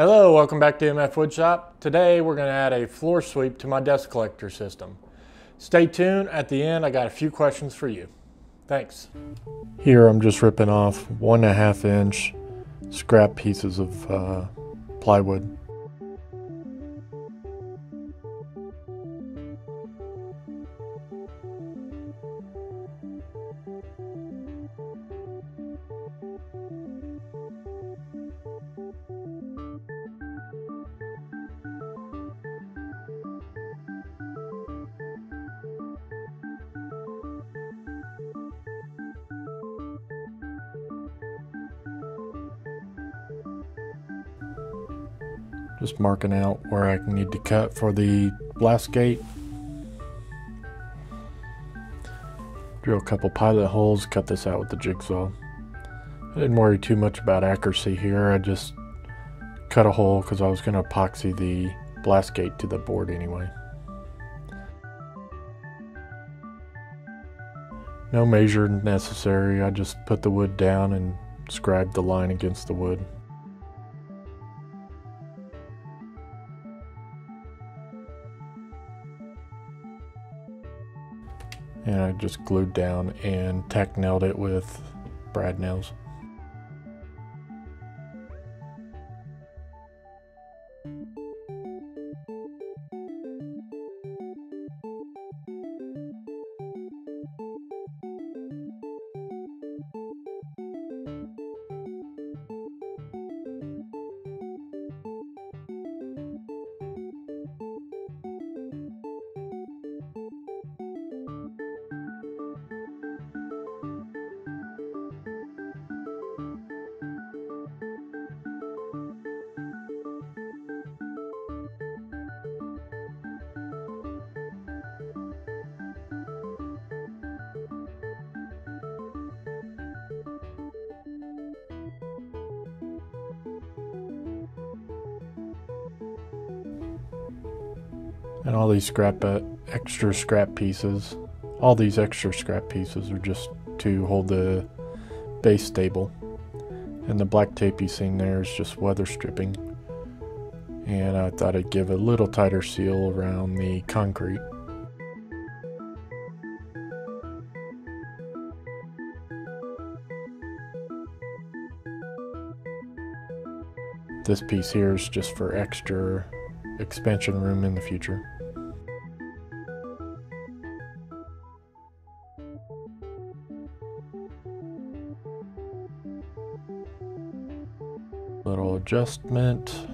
Hello, welcome back to MFWoodShop. Today we're going to add a floor sweep to my dust collector system. Stay tuned. At the end I got a few questions for you. Thanks. Here I'm just ripping off 1.5 inch scrap pieces of plywood. Just marking out where I need to cut for the blast gate. Drill a couple pilot holes, cut this out with the jigsaw. I didn't worry too much about accuracy here. I just cut a hole because I was going to epoxy the blast gate to the board anyway. No measure necessary. I just put the wood down and scribed the line against the wood. And I just glued down and tack nailed it with brad nails. And all these extra scrap pieces, all these extra scrap pieces are just to hold the base stable. And the black tape you seen there is just weather stripping. And I thought I'd give a little tighter seal around the concrete. This piece here is just for extra expansion room in the future. Little adjustment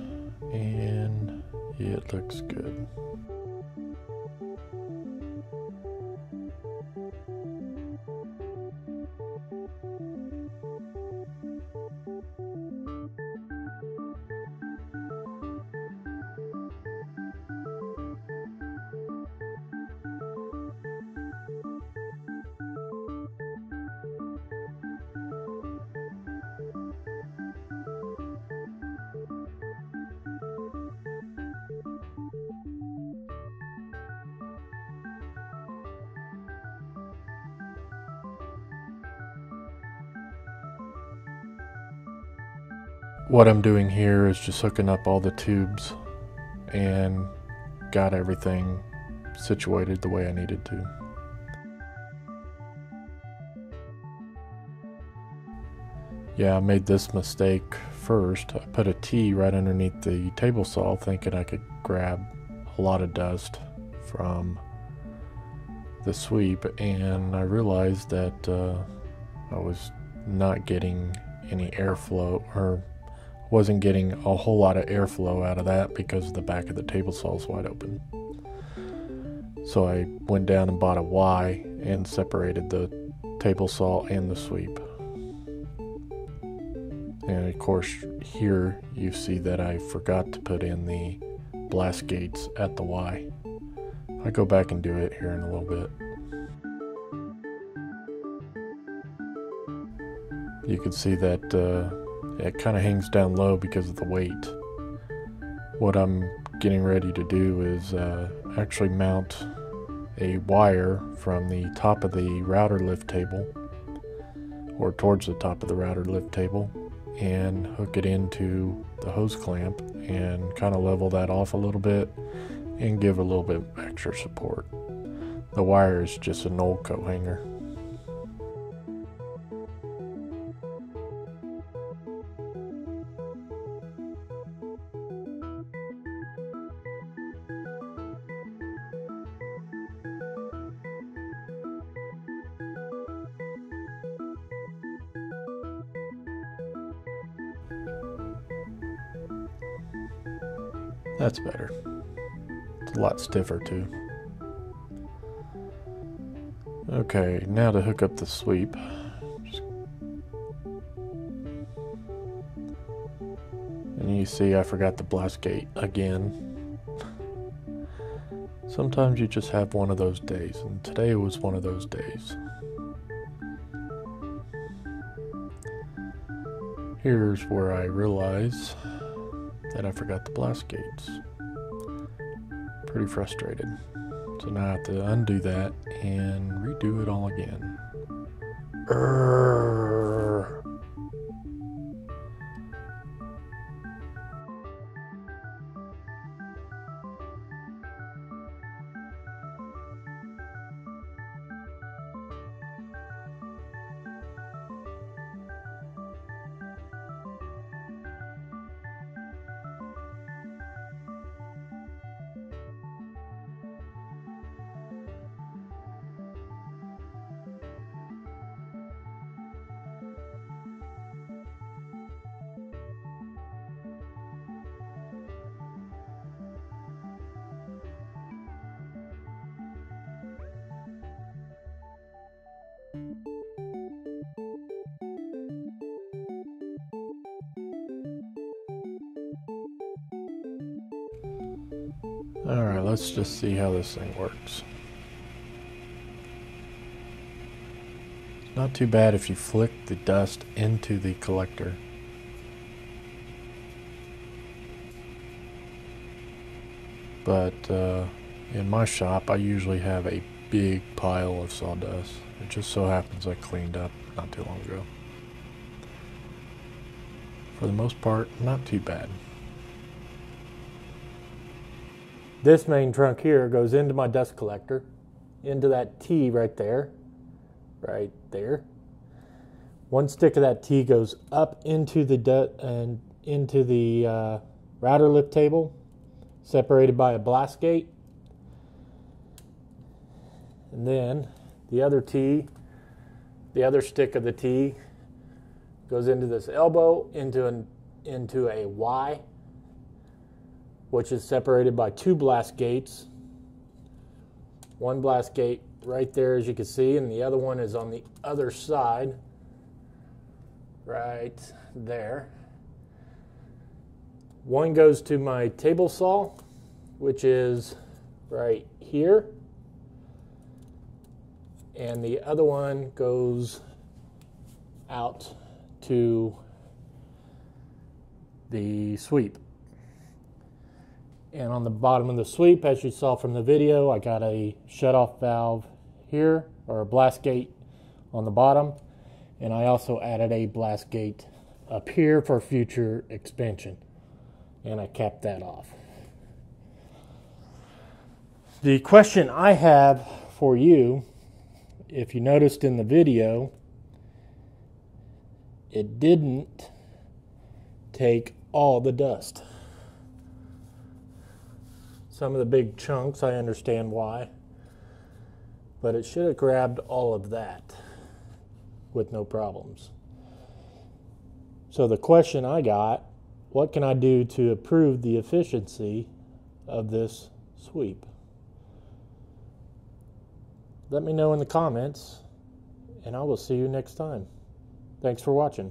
and it looks good. What I'm doing here is just hooking up all the tubes and got everything situated the way I needed to. Yeah, I made this mistake first. I put a T right underneath the table saw thinking I could grab a lot of dust from the sweep, and I realized that I was not getting any airflow, or wasn't getting a whole lot of airflow out of that because the back of the table saw is wide open. So I went down and bought a Y and separated the table saw and the sweep. And of course here you see that I forgot to put in the blast gates at the Y. I'll go back and do it here in a little bit. You can see that it kind of hangs down low because of the weight. What I'm getting ready to do is actually mount a wire from the top of the router lift table, or towards the top of the router lift table, and hook it into the hose clamp and kind of level that off a little bit and give a little bit extra support. The wire is just an old coat hanger. That's better. It's a lot stiffer too. Okay, now to hook up the sweep. And you see I forgot the blast gate again. Sometimes you just have one of those days, and today was one of those days. Here's where I realize that I forgot the blast gates. Pretty frustrated. So now I have to undo that and redo it all again. Alright, let's just see how this thing works. It's not too bad if you flick the dust into the collector. But in my shop, I usually have a big pile of sawdust. It just so happens I cleaned up not too long ago. For the most part, not too bad. This main trunk here goes into my dust collector, into that T right there. One stick of that T goes up into the router lift table, separated by a blast gate. And then the other T, the other stick of the T, goes into this elbow, into a Y, which is separated by two blast gates. One blast gate right there, as you can see, and the other one is on the other side, right there. One goes to my table saw, which is right here, and the other one goes out to the sweep. And on the bottom of the sweep, as you saw from the video, I got a shutoff valve here, or a blast gate on the bottom, and I also added a blast gate up here for future expansion, and I capped that off. The question I have for you, if you noticed in the video, it didn't take all the dust. Some of the big chunks, I understand why, but it should have grabbed all of that with no problems. So the question I got, what can I do to improve the efficiency of this sweep? Let me know in the comments, and I will see you next time. Thanks for watching.